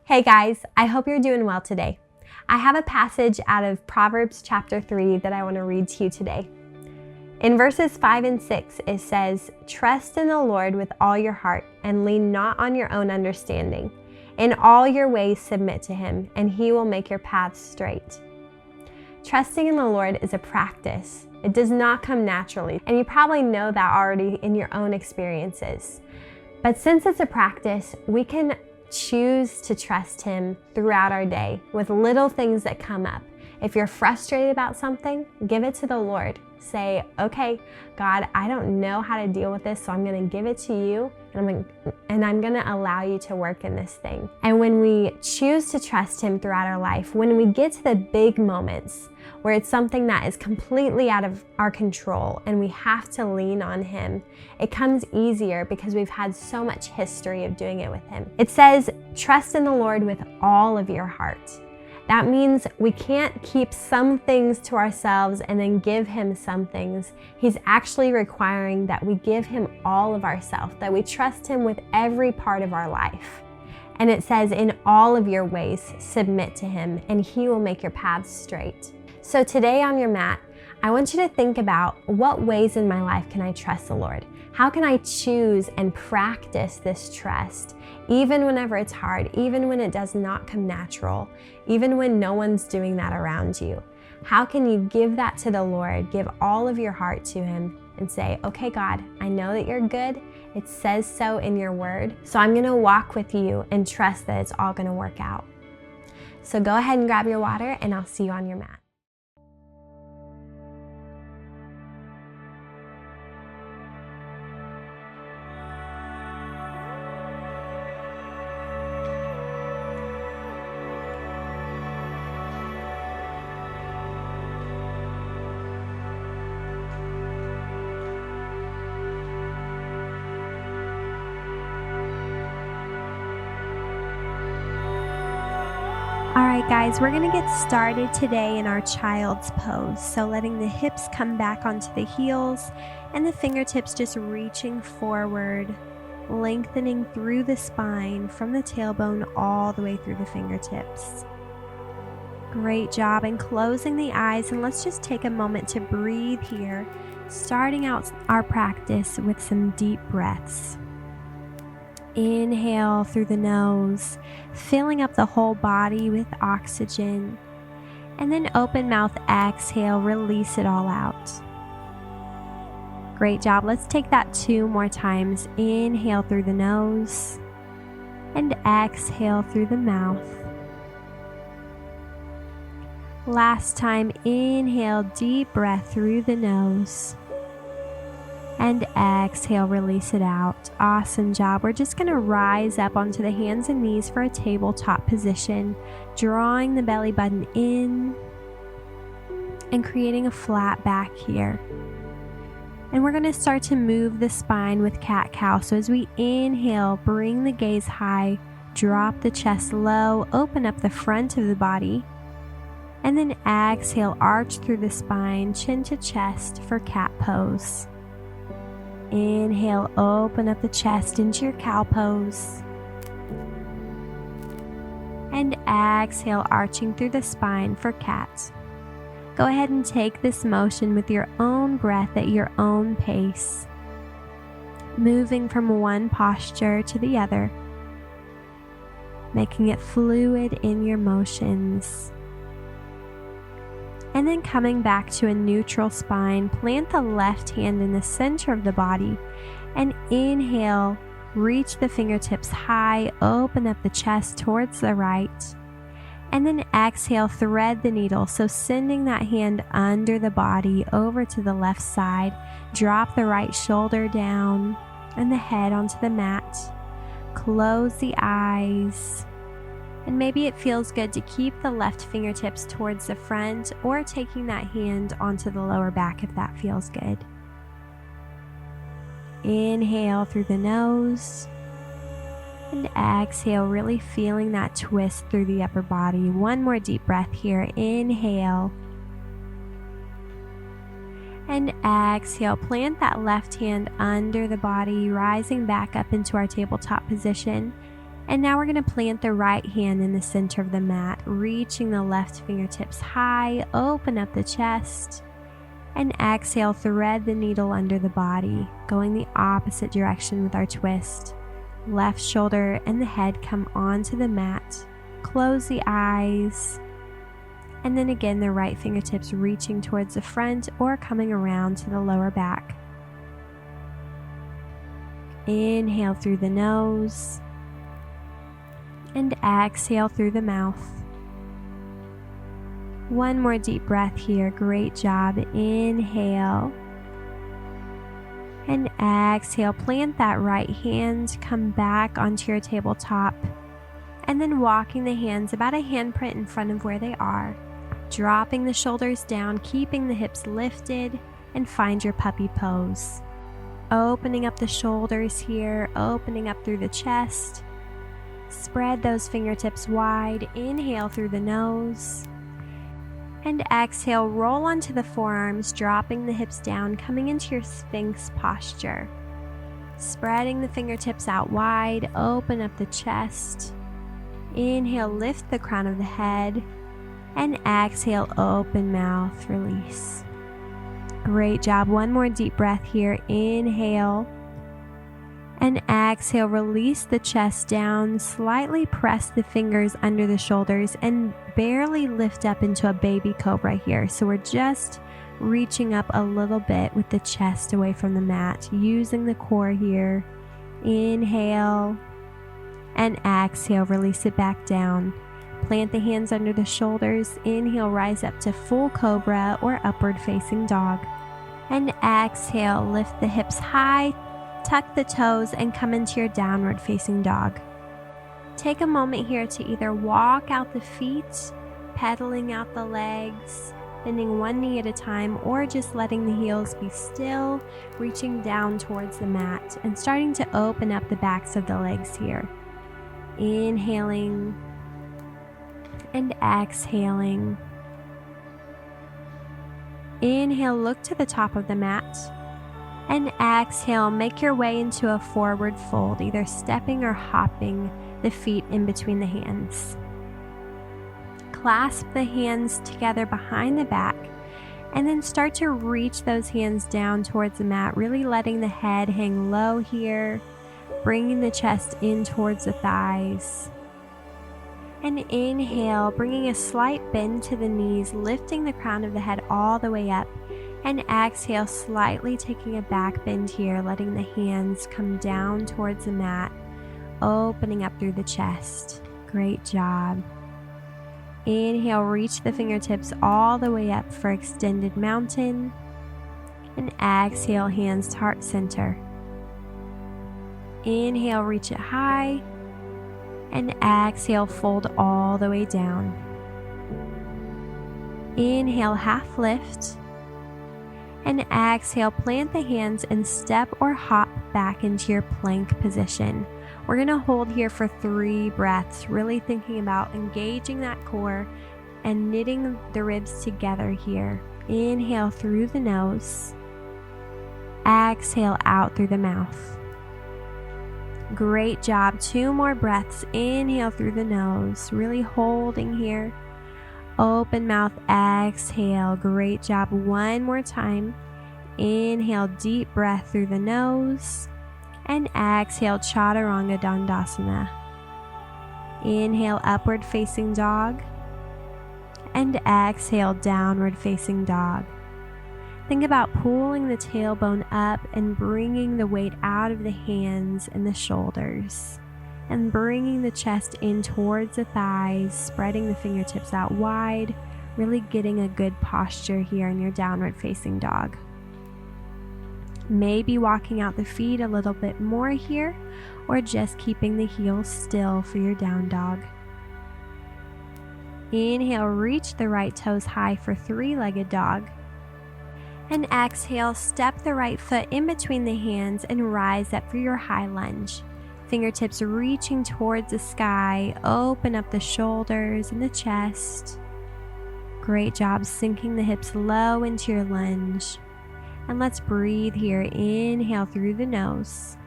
Hey guys, I hope you're doing well today. I have a passage out of Proverbs chapter 3 that I want to read to you today. In verses 5 and 6, it says, "Trust in the Lord with all your heart and lean not on your own understanding. In all your ways submit to Him, and He will make your paths straight." Trusting in the Lord is a practice. It does not come naturally, and you probably know that already in your own experiences. But since it's a practice, we can choose to trust Him throughout our day with little things that come up. If you're frustrated about something, give it to the Lord. Say, okay, God, I don't know how to deal with this, so I'm going to give it to you, and I'm going to allow you to work in this thing. And when we choose to trust Him throughout our life, when we get to the big moments where it's something that is completely out of our control and we have to lean on Him, it comes easier because we've had so much history of doing it with Him. It says, trust in the Lord with all of your heart. That means we can't keep some things to ourselves and then give Him some things. He's actually requiring that we give Him all of ourselves, that we trust Him with every part of our life. And it says, in all of your ways, submit to Him, and He will make your paths straight. So today on your mat, I want you to think about, what ways in my life can I trust the Lord? How can I choose and practice this trust, even whenever it's hard, even when it does not come natural, even when no one's doing that around you? How can you give that to the Lord, give all of your heart to Him, and say, okay, God, I know that you're good. It says so in your word. So I'm going to walk with you and trust that it's all going to work out. So go ahead and grab your water, and I'll see you on your mat. All right, guys, we're going to get started today in our child's pose. So letting the hips come back onto the heels and the fingertips just reaching forward, lengthening through the spine from the tailbone all the way through the fingertips. Great job. And closing the eyes, and let's just take a moment to breathe here, starting out our practice with some deep breaths. Inhale through the nose, filling up the whole body with oxygen. And then open mouth, exhale, release it all out. Great job. Let's take that 2 more times. Inhale through the nose and exhale through the mouth. Last time, inhale, deep breath through the nose. And exhale, release it out. Awesome job. We're just going to rise up onto the hands and knees for a tabletop position, drawing the belly button in and creating a flat back here. And we're going to start to move the spine with cat-cow. So as we inhale, bring the gaze high, drop the chest low, open up the front of the body. And then exhale, arch through the spine, chin to chest for cat pose. Inhale, open up the chest into your cow pose. And exhale, arching through the spine for cat. Go ahead and take this motion with your own breath at your own pace, moving from one posture to the other, making it fluid in your motions. And then coming back to a neutral spine, plant the left hand in the center of the body and inhale, reach the fingertips high, open up the chest towards the right. And then exhale, thread the needle. So sending that hand under the body over to the left side, drop the right shoulder down and the head onto the mat. Close the eyes. And maybe it feels good to keep the left fingertips towards the front, or taking that hand onto the lower back if that feels good. Inhale through the nose and exhale, really feeling that twist through the upper body. One more deep breath here. Inhale and exhale. Plant that left hand under the body, rising back up into our tabletop position. And now we're going to plant the right hand in the center of the mat, reaching the left fingertips high, open up the chest, and exhale, thread the needle under the body, going the opposite direction with our twist. Left shoulder and the head come onto the mat. Close the eyes. And then again, the right fingertips reaching towards the front or coming around to the lower back. Inhale through the nose and exhale through the mouth. One more deep breath here. Great job. Inhale and exhale. Plant that right hand. Come back onto your tabletop. And then walking the hands about a handprint in front of where they are. Dropping the shoulders down, keeping the hips lifted, and find your puppy pose. Opening up the shoulders here, opening up through the chest. Spread those fingertips wide. Inhale through the nose. And exhale, roll onto the forearms, dropping the hips down, coming into your Sphinx posture. Spreading the fingertips out wide, open up the chest. Inhale, lift the crown of the head. And exhale, open mouth, release. Great job. One more deep breath here. Inhale. And exhale, release the chest down. Slightly press the fingers under the shoulders and barely lift up into a baby cobra here. So we're just reaching up a little bit with the chest away from the mat, using the core here. Inhale and exhale, release it back down. Plant the hands under the shoulders. Inhale, rise up to full cobra or upward facing dog. And exhale, lift the hips high, tuck the toes, and come into your downward facing dog. Take a moment here to either walk out the feet, pedaling out the legs, bending one knee at a time, or just letting the heels be still, reaching down towards the mat and starting to open up the backs of the legs here. Inhaling and exhaling. Inhale, look to the top of the mat. And exhale, make your way into a forward fold, either stepping or hopping the feet in between the hands. Clasp the hands together behind the back and then start to reach those hands down towards the mat, really letting the head hang low here, bringing the chest in towards the thighs. And inhale, bringing a slight bend to the knees, lifting the crown of the head all the way up. And exhale, slightly taking a back bend here, letting the hands come down towards the mat, opening up through the chest. Great job. Inhale, reach the fingertips all the way up for extended mountain. And exhale, hands to heart center. Inhale, reach it high. And exhale, fold all the way down. Inhale, half lift. And exhale, plant the hands and step or hop back into your plank position. We're going to hold here for 3 breaths, really thinking about engaging that core and knitting the ribs together here. Inhale through the nose. Exhale out through the mouth. Great job. 2 more breaths. Inhale through the nose, really holding here. Open mouth, exhale. Great job. 1 more time. Inhale, deep breath through the nose. And exhale, Chaturanga Dandasana. Inhale, upward facing dog. And exhale, downward facing dog. Think about pulling the tailbone up and bringing the weight out of the hands and the shoulders. And bringing the chest in towards the thighs, spreading the fingertips out wide, really getting a good posture here in your downward facing dog. Maybe walking out the feet a little bit more here, or just keeping the heels still for your down dog. Inhale, reach the right toes high for 3-legged dog. And exhale, step the right foot in between the hands and rise up for your high lunge. Fingertips reaching towards the sky, open up the shoulders and the chest. Great job sinking the hips low into your lunge. And let's breathe here. Inhale through the nose.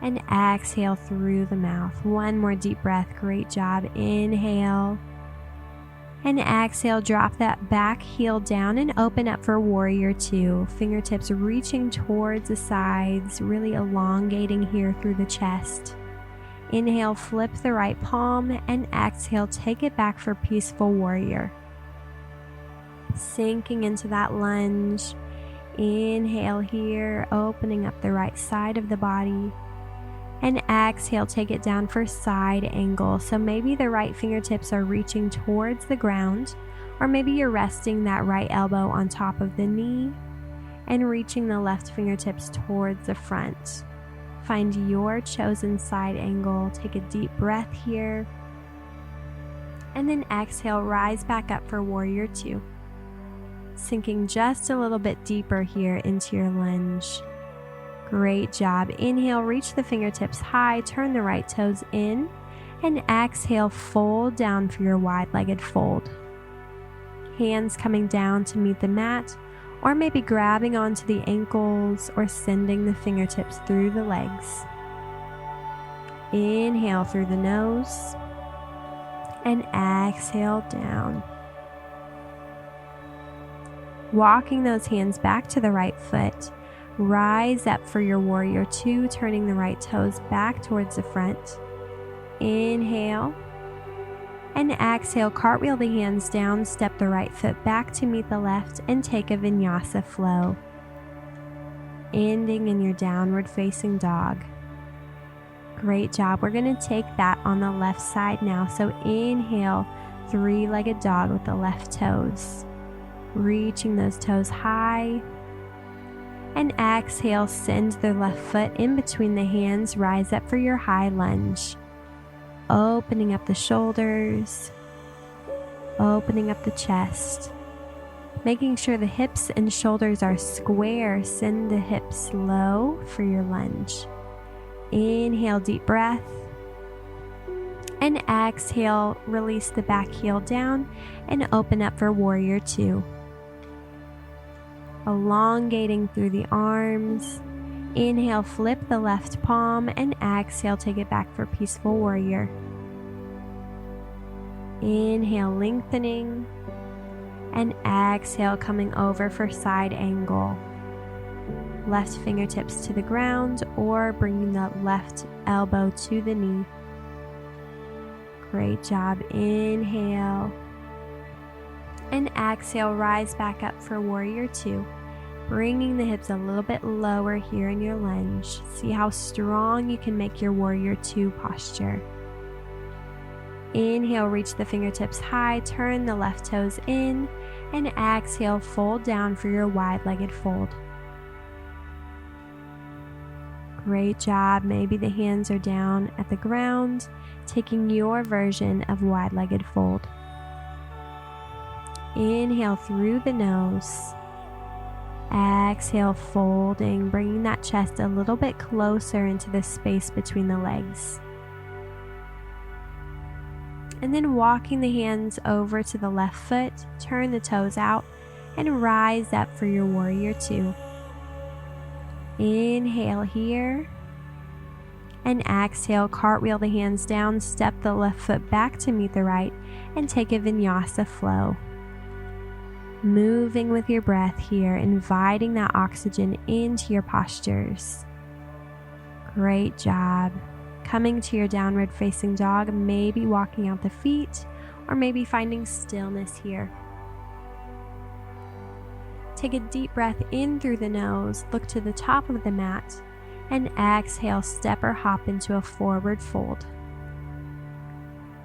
And exhale through the mouth. One more deep breath. Great job. Inhale. And exhale, drop that back heel down and open up for warrior two. Fingertips reaching towards the sides, really elongating here through the chest. Inhale, flip the right palm, and exhale, take it back for peaceful warrior. Sinking into that lunge. Inhale here, opening up the right side of the body. And exhale, take it down for side angle. So maybe the right fingertips are reaching towards the ground, or maybe you're resting that right elbow on top of the knee and reaching the left fingertips towards the front. Find your chosen side angle. Take a deep breath here. And then exhale, rise back up for warrior two. Sinking just a little bit deeper here into your lunge. Great job. Inhale, reach the fingertips high, turn the right toes in, and exhale, fold down for your wide-legged fold. Hands coming down to meet the mat, or maybe grabbing onto the ankles or sending the fingertips through the legs. Inhale through the nose, and exhale down. Walking those hands back to the right foot. Rise up for your warrior two, turning the right toes back towards the front. Inhale. And exhale, cartwheel the hands down, step the right foot back to meet the left, and take a Vinyasa flow. Ending in your downward facing dog. Great job. We're going to take that on the left side now. So inhale, three-legged dog with the left toes. Reaching those toes high. And exhale, send the left foot in between the hands, rise up for your high lunge. Opening up the shoulders, opening up the chest. Making sure the hips and shoulders are square, send the hips low for your lunge. Inhale, deep breath. And exhale, release the back heel down and open up for warrior two. Elongating through the arms. Inhale, flip the left palm, and exhale, take it back for peaceful warrior. Inhale, lengthening, and exhale, coming over for side angle. Left fingertips to the ground or bringing the left elbow to the knee. Great job. Inhale, and exhale, rise back up for warrior two. Bringing the hips a little bit lower here in your lunge. See how strong you can make your warrior two posture. Inhale, reach the fingertips high, turn the left toes in, and exhale, fold down for your wide-legged fold. Great job. Maybe the hands are down at the ground, taking your version of wide-legged fold. Inhale through the nose. Exhale, folding, bringing that chest a little bit closer into the space between the legs. And then walking the hands over to the left foot, turn the toes out, and rise up for your warrior two. Inhale here. And exhale, cartwheel the hands down, step the left foot back to meet the right, and take a Vinyasa flow. Moving with your breath here, inviting that oxygen into your postures. Great job. Coming to your downward facing dog, maybe walking out the feet, or maybe finding stillness here. Take a deep breath in through the nose, look to the top of the mat, and exhale, step or hop into a forward fold.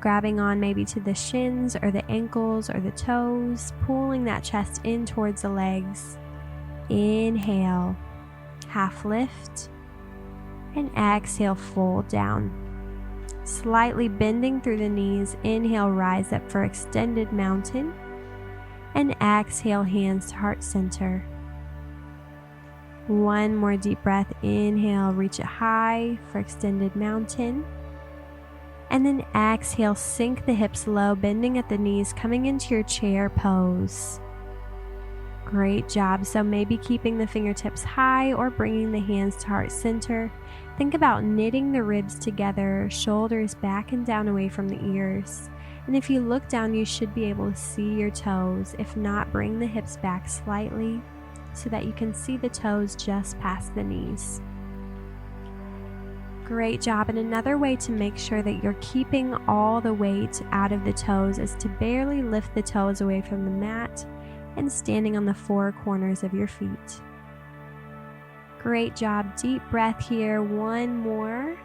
Grabbing on maybe to the shins or the ankles or the toes, pulling that chest in towards the legs. Inhale, half lift, and exhale, fold down. Slightly bending through the knees, inhale, rise up for extended mountain, and exhale, hands to heart center. One more deep breath, inhale, reach it high for extended mountain. And then exhale, sink the hips low, bending at the knees, coming into your chair pose. Great job. So maybe keeping the fingertips high or bringing the hands to heart center. Think about knitting the ribs together, shoulders back and down away from the ears. And if you look down, you should be able to see your toes. If not, bring the hips back slightly so that you can see the toes just past the knees. Great job. And another way to make sure that you're keeping all the weight out of the toes is to barely lift the toes away from the mat and standing on the four corners of your feet. Great job. Deep breath here. One more.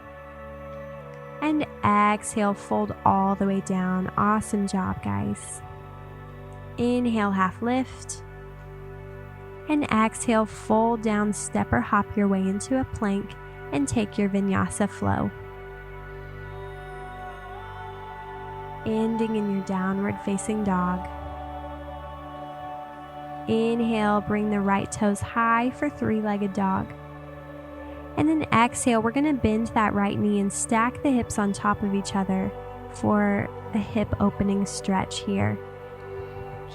And exhale, fold all the way down. Awesome job, guys. Inhale, half lift. And exhale, fold down, step or hop your way into a plank and take your Vinyasa flow. Ending in your downward facing dog. Inhale, bring the right toes high for three-legged dog. And then exhale, we're going to bend that right knee and stack the hips on top of each other for a hip opening stretch here.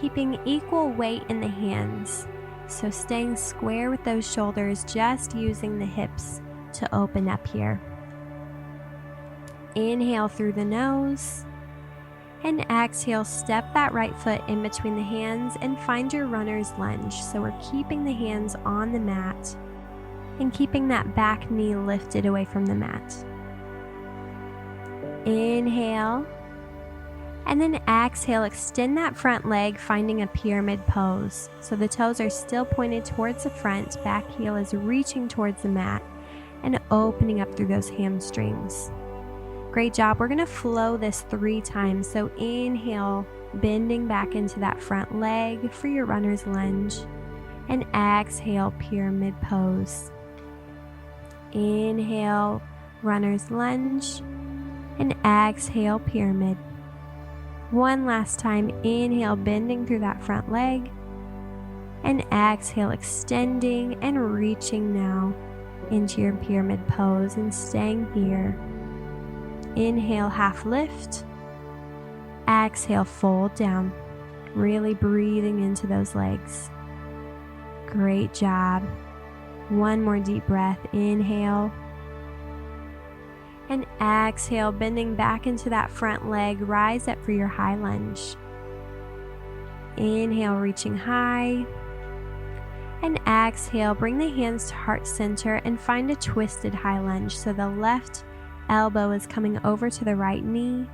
Keeping equal weight in the hands. So staying square with those shoulders, just using the hips to open up here. Inhale through the nose. And exhale, step that right foot in between the hands and find your runner's lunge. So we're keeping the hands on the mat and keeping that back knee lifted away from the mat. Inhale. And then exhale, extend that front leg, finding a pyramid pose. So the toes are still pointed towards the front, back heel is reaching towards the mat and opening up through those hamstrings. Great job. We're going to flow this 3 times. So inhale, bending back into that front leg for your runner's lunge. And exhale, pyramid pose. Inhale, runner's lunge. And exhale, pyramid. One last time. Inhale, bending through that front leg. And exhale, extending and reaching now into your pyramid pose and staying here. Inhale, half lift. Exhale, fold down. Really breathing into those legs. Great job. One more deep breath. Inhale. And exhale, bending back into that front leg. Rise up for your high lunge. Inhale, reaching high. And exhale, bring the hands to heart center and find a twisted high lunge. So the left elbow is coming over to the right knee,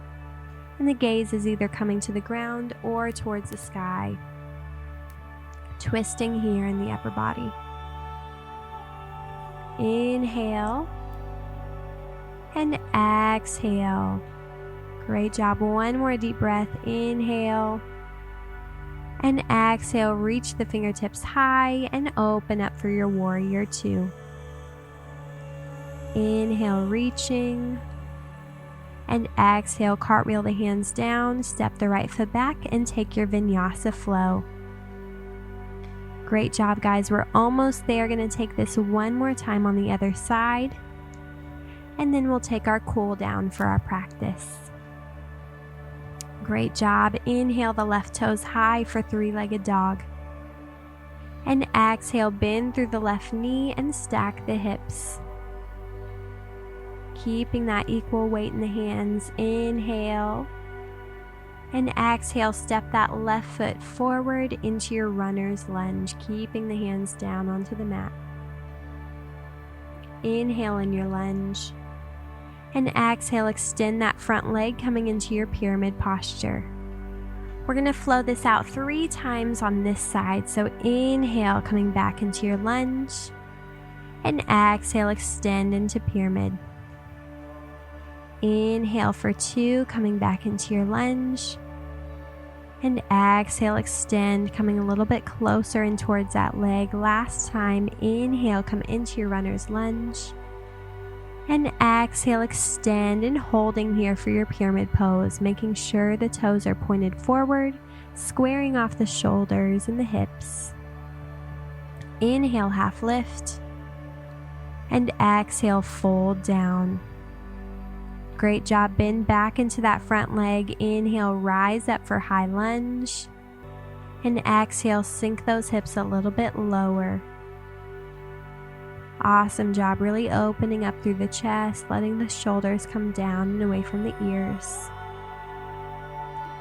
and the gaze is either coming to the ground or towards the sky. Twisting here in the upper body. Inhale. And exhale. Great job. One more deep breath. Inhale. And exhale, reach the fingertips high and open up for your warrior 2. Inhale, reaching. And exhale, cartwheel the hands down, step the right foot back, and take your Vinyasa flow. Great job, guys. We're almost there. Going to take this one more time on the other side. And then we'll take our cool down for our practice. Great job. Inhale the left toes high for three-legged dog. And exhale, bend through the left knee and stack the hips. Keeping that equal weight in the hands. Inhale. And exhale, step that left foot forward into your runner's lunge, keeping the hands down onto the mat. Inhale in your lunge. And exhale, extend that front leg coming into your pyramid posture. We're going to flow this out 3 times on this side. So inhale, coming back into your lunge. And exhale, extend into pyramid. Inhale for 2, coming back into your lunge. And exhale, extend, coming a little bit closer and towards that leg. Last time, inhale, come into your runner's lunge. And exhale, extend and holding here for your pyramid pose, making sure the toes are pointed forward, squaring off the shoulders and the hips. Inhale, half lift. And exhale, fold down. Great job. Bend back into that front leg. Inhale, rise up for high lunge. And exhale, sink those hips a little bit lower. Awesome job, really opening up through the chest, letting the shoulders come down and away from the ears.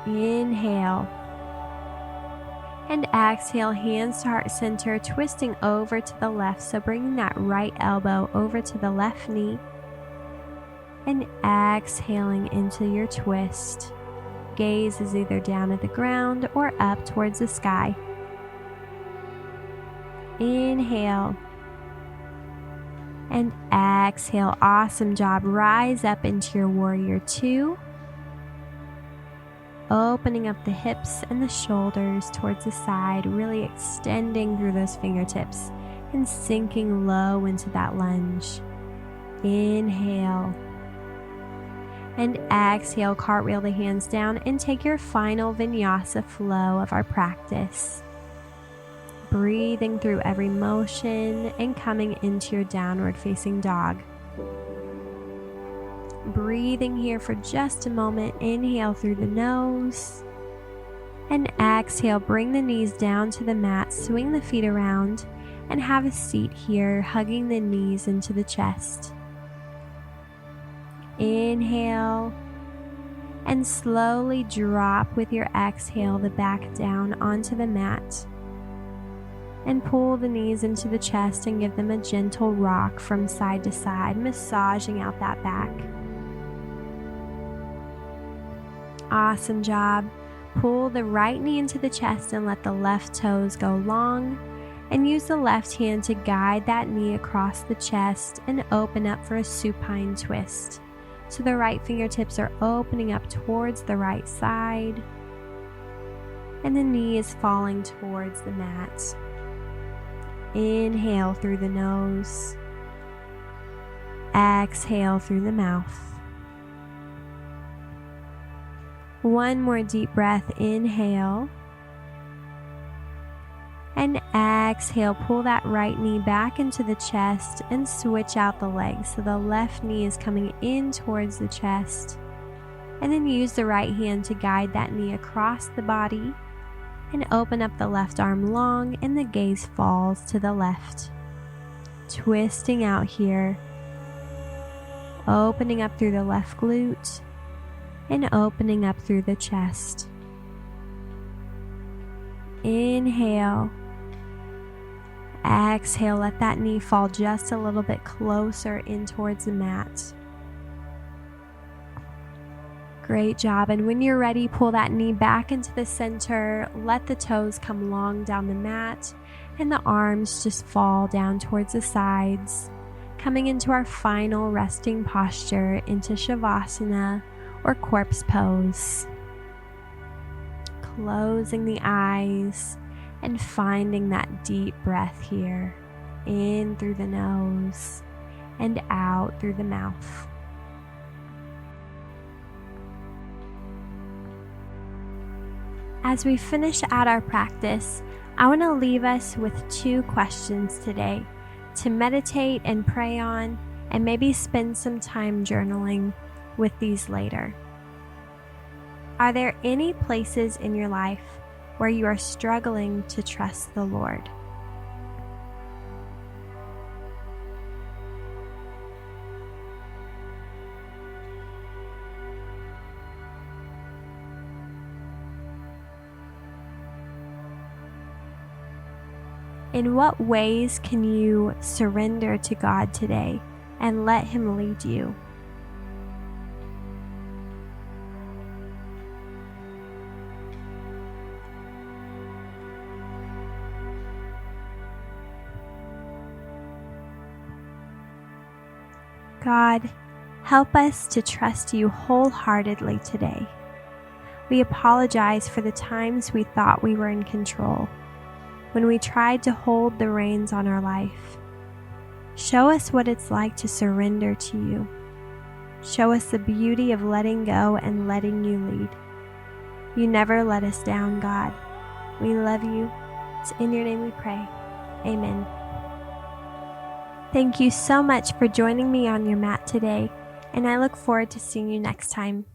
Inhale. And exhale, hands to heart center, twisting over to the left. So bringing that right elbow over to the left knee. And exhaling into your twist. Gaze is either down at the ground or up towards the sky. Inhale. And exhale. Awesome job. Rise up into your warrior two. Opening up the hips and the shoulders towards the side, really extending through those fingertips and sinking low into that lunge. Inhale. And exhale, cartwheel the hands down and take your final Vinyasa flow of our practice. Breathing through every motion and coming into your downward facing dog. Breathing here for just a moment. Inhale through the nose. And exhale, bring the knees down to the mat, swing the feet around, and have a seat here, hugging the knees into the chest. Inhale. And slowly drop with your exhale the back down onto the mat. And pull the knees into the chest and give them a gentle rock from side to side, massaging out that back. Awesome job. Pull the right knee into the chest and let the left toes go long. And use the left hand to guide that knee across the chest and open up for a supine twist. So the right fingertips are opening up towards the right side. And the knee is falling towards the mat. Inhale through the nose. Exhale through the mouth. One more deep breath. Inhale. And exhale. Pull that right knee back into the chest and switch out the legs. So the left knee is coming in towards the chest. And then use the right hand to guide that knee across the body. And open up the left arm long and the gaze falls to the left. Twisting out here. Opening up through the left glute and opening up through the chest. Inhale. Exhale, let that knee fall just a little bit closer in towards the mat. Great job. And when you're ready, pull that knee back into the center. Let the toes come long down the mat and the arms just fall down towards the sides. Coming into our final resting posture into Shavasana or corpse pose. Closing the eyes and finding that deep breath here. In through the nose and out through the mouth. As we finish out our practice, I want to leave us with 2 questions today to meditate and pray on, and maybe spend some time journaling with these later. Are there any places in your life where you are struggling to trust the Lord? In what ways can you surrender to God today and let Him lead you? God, help us to trust you wholeheartedly today. We apologize for the times we thought we were in control, when we tried to hold the reins on our life. Show us what it's like to surrender to you. Show us the beauty of letting go and letting you lead. You never let us down, God. We love you. It's in your name we pray. Amen. Thank you so much for joining me on your mat today, and I look forward to seeing you next time.